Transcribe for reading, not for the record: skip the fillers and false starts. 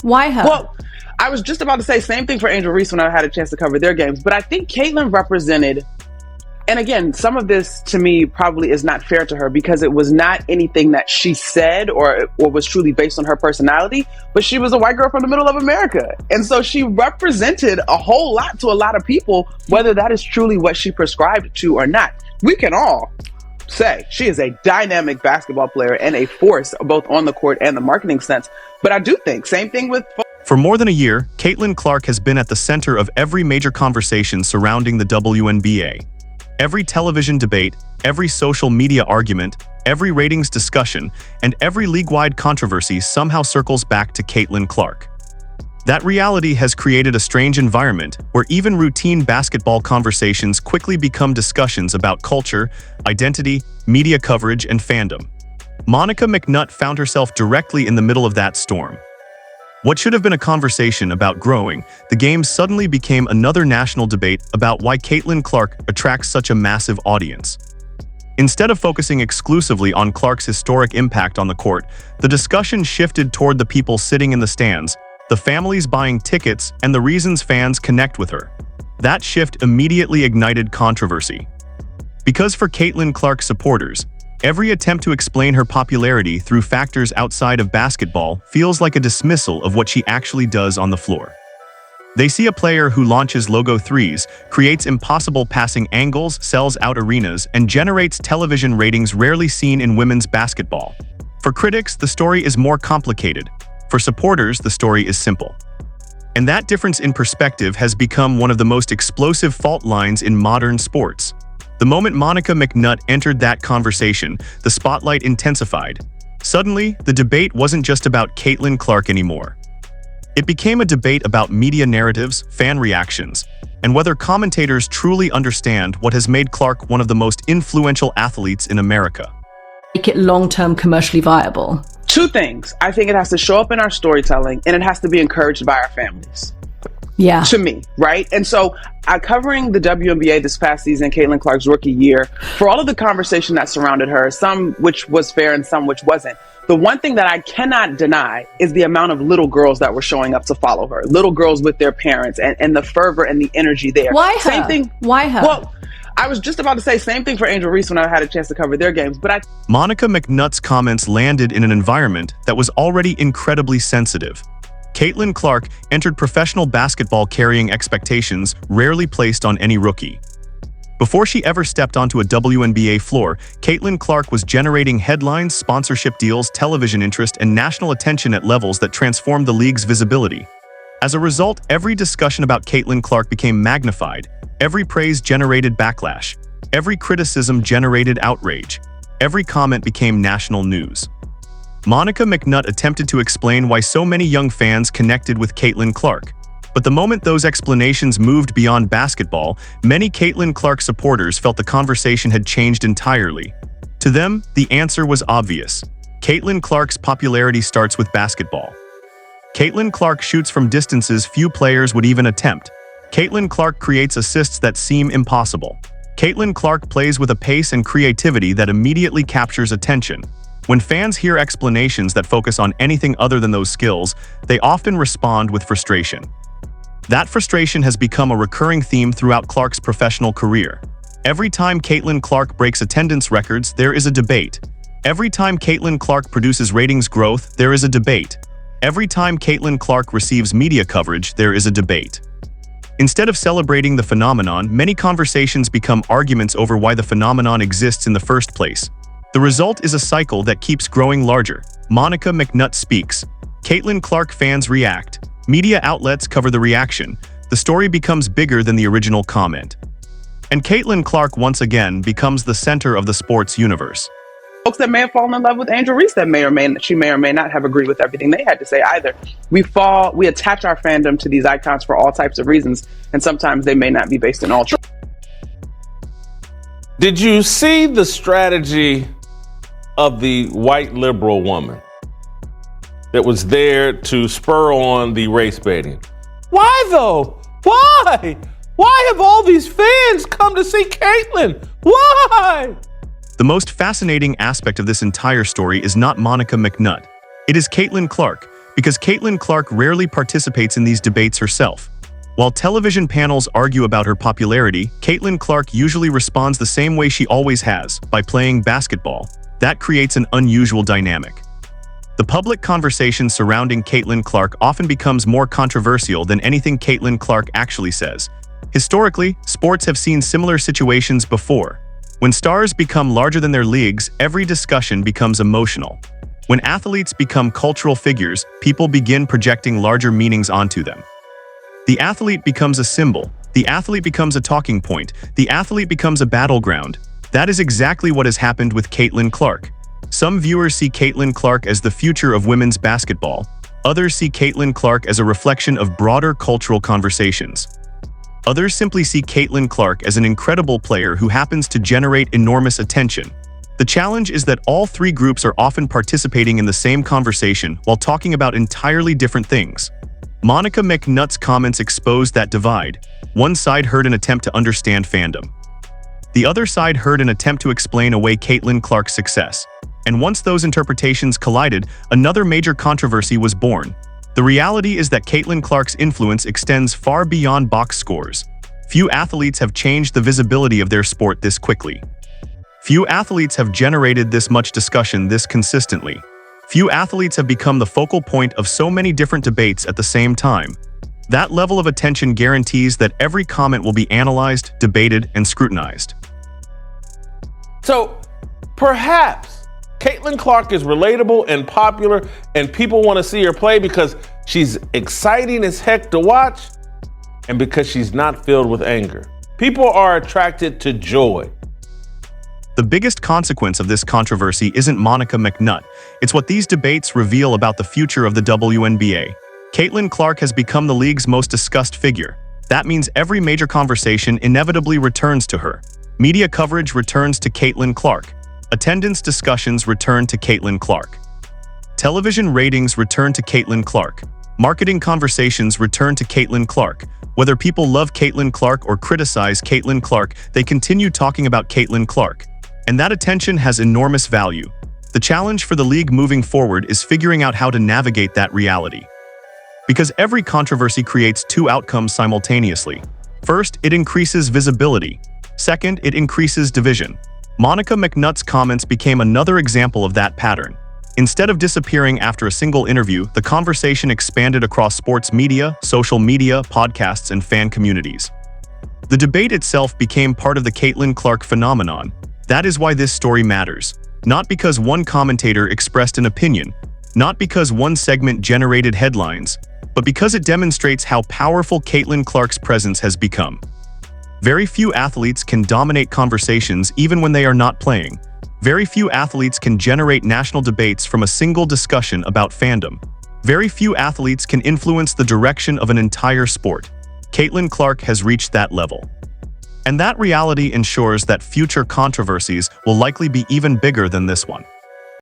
Why her? Well, I was just about to say same thing for Angel Reese when I had a chance to cover their games, but I think Caitlin represented, and again, some of this to me probably is not fair to her because it was not anything that she said or was truly based on her personality, but she was a white girl from the middle of America. And so she represented a whole lot to a lot of people, whether that is truly what she prescribed to or not. We can all say she is a dynamic basketball player and a force both on the court and the marketing sense. But I do think, same thing with... For more than a year, Caitlin Clark has been at the center of every major conversation surrounding the WNBA. Every television debate, every social media argument, every ratings discussion, and every league-wide controversy somehow circles back to Caitlin Clark. That reality has created a strange environment where even routine basketball conversations quickly become discussions about culture, identity, media coverage, and fandom. Monica McNutt found herself directly in the middle of that storm. What should have been a conversation about growing the game suddenly became another national debate about why Caitlin Clark attracts such a massive audience. Instead of focusing exclusively on Clark's historic impact on the court, the discussion shifted toward the people sitting in the stands, the families buying tickets, and the reasons fans connect with her. That shift immediately ignited controversy. Because for Caitlin Clark supporters, every attempt to explain her popularity through factors outside of basketball feels like a dismissal of what she actually does on the floor. They see a player who launches logo threes, creates impossible passing angles, sells out arenas, and generates television ratings rarely seen in women's basketball. For critics, the story is more complicated. For supporters, the story is simple. And that difference in perspective has become one of the most explosive fault lines in modern sports. The moment Monica McNutt entered that conversation, the spotlight intensified. Suddenly, the debate wasn't just about Caitlin Clark anymore. It became a debate about media narratives, fan reactions, and whether commentators truly understand what has made Clark one of the most influential athletes in America. Make it long-term commercially viable. Two things. I think it has to show up in our storytelling and it has to be encouraged by our families. Yeah. To me, right? And so covering the WNBA this past season, Caitlin Clark's rookie year, for all of the conversation that surrounded her, some which was fair and some which wasn't, the one thing that I cannot deny is the amount of little girls that were showing up to follow her. Little girls with their parents and the fervor and the energy there. Why her? Same thing. Why her? Well, I was just about to say same thing for Angel Reese when I had a chance to cover their games, but Monica McNutt's comments landed in an environment that was already incredibly sensitive. Caitlin Clark entered professional basketball carrying expectations rarely placed on any rookie. Before she ever stepped onto a WNBA floor, Caitlin Clark was generating headlines, sponsorship deals, television interest, and national attention at levels that transformed the league's visibility. As a result, every discussion about Caitlin Clark became magnified. Every praise generated backlash. Every criticism generated outrage. Every comment became national news. Monica McNutt attempted to explain why so many young fans connected with Caitlin Clark. But the moment those explanations moved beyond basketball, many Caitlin Clark supporters felt the conversation had changed entirely. To them, the answer was obvious. Caitlin Clark's popularity starts with basketball. Caitlin Clark shoots from distances few players would even attempt. Caitlin Clark creates assists that seem impossible. Caitlin Clark plays with a pace and creativity that immediately captures attention. When fans hear explanations that focus on anything other than those skills, they often respond with frustration. That frustration has become a recurring theme throughout Clark's professional career. Every time Caitlin Clark breaks attendance records, there is a debate. Every time Caitlin Clark produces ratings growth, there is a debate. Every time Caitlin Clark receives media coverage, there is a debate. Instead of celebrating the phenomenon, many conversations become arguments over why the phenomenon exists in the first place. The result is a cycle that keeps growing larger. Monica McNutt speaks. Caitlin Clark fans react. Media outlets cover the reaction. The story becomes bigger than the original comment. And Caitlin Clark once again becomes the center of the sports universe. Folks that may have fallen in love with Angel Reese that she may or may not have agreed with everything they had to say either. We attach our fandom to these icons for all types of reasons, and sometimes they may not be based in all truth. Did you see the strategy of the white liberal woman that was there to spur on the race baiting? Why though? Why? Why have all these fans come to see Caitlin? Why? The most fascinating aspect of this entire story is not Monica McNutt. It is Caitlin Clark, because Caitlin Clark rarely participates in these debates herself. While television panels argue about her popularity, Caitlin Clark usually responds the same way she always has, by playing basketball. That creates an unusual dynamic. The public conversation surrounding Caitlin Clark often becomes more controversial than anything Caitlin Clark actually says. Historically, sports have seen similar situations before. When stars become larger than their leagues, every discussion becomes emotional. When athletes become cultural figures, people begin projecting larger meanings onto them. The athlete becomes a symbol. The athlete becomes a talking point. The athlete becomes a battleground. That is exactly what has happened with Caitlin Clark. Some viewers see Caitlin Clark as the future of women's basketball. Others see Caitlin Clark as a reflection of broader cultural conversations. Others simply see Caitlin Clark as an incredible player who happens to generate enormous attention. The challenge is that all three groups are often participating in the same conversation while talking about entirely different things. Monica McNutt's comments exposed that divide. One side heard an attempt to understand fandom. The other side heard an attempt to explain away Caitlin Clark's success. And once those interpretations collided, another major controversy was born. The reality is that Caitlin Clark's influence extends far beyond box scores. Few athletes have changed the visibility of their sport this quickly. Few athletes have generated this much discussion this consistently. Few athletes have become the focal point of so many different debates at the same time. That level of attention guarantees that every comment will be analyzed, debated, and scrutinized. So, perhaps Caitlin Clark is relatable and popular, and people want to see her play because she's exciting as heck to watch and because she's not filled with anger. People are attracted to joy. The biggest consequence of this controversy isn't Monica McNutt. It's what these debates reveal about the future of the WNBA. Caitlin Clark has become the league's most discussed figure. That means every major conversation inevitably returns to her. Media coverage returns to Caitlin Clark. Attendance discussions return to Caitlin Clark. Television ratings return to Caitlin Clark. Marketing conversations return to Caitlin Clark. Whether people love Caitlin Clark or criticize Caitlin Clark, they continue talking about Caitlin Clark. And that attention has enormous value. The challenge for the league moving forward is figuring out how to navigate that reality. Because every controversy creates two outcomes simultaneously. First, it increases visibility. Second, it increases division. Monica McNutt's comments became another example of that pattern. Instead of disappearing after a single interview, the conversation expanded across sports media, social media, podcasts, and fan communities. The debate itself became part of the Caitlin Clark phenomenon. That is why this story matters. Not because one commentator expressed an opinion, not because one segment generated headlines, but because it demonstrates how powerful Caitlin Clark's presence has become. Very few athletes can dominate conversations even when they are not playing. Very few athletes can generate national debates from a single discussion about fandom. Very few athletes can influence the direction of an entire sport. Caitlin Clark has reached that level. And that reality ensures that future controversies will likely be even bigger than this one.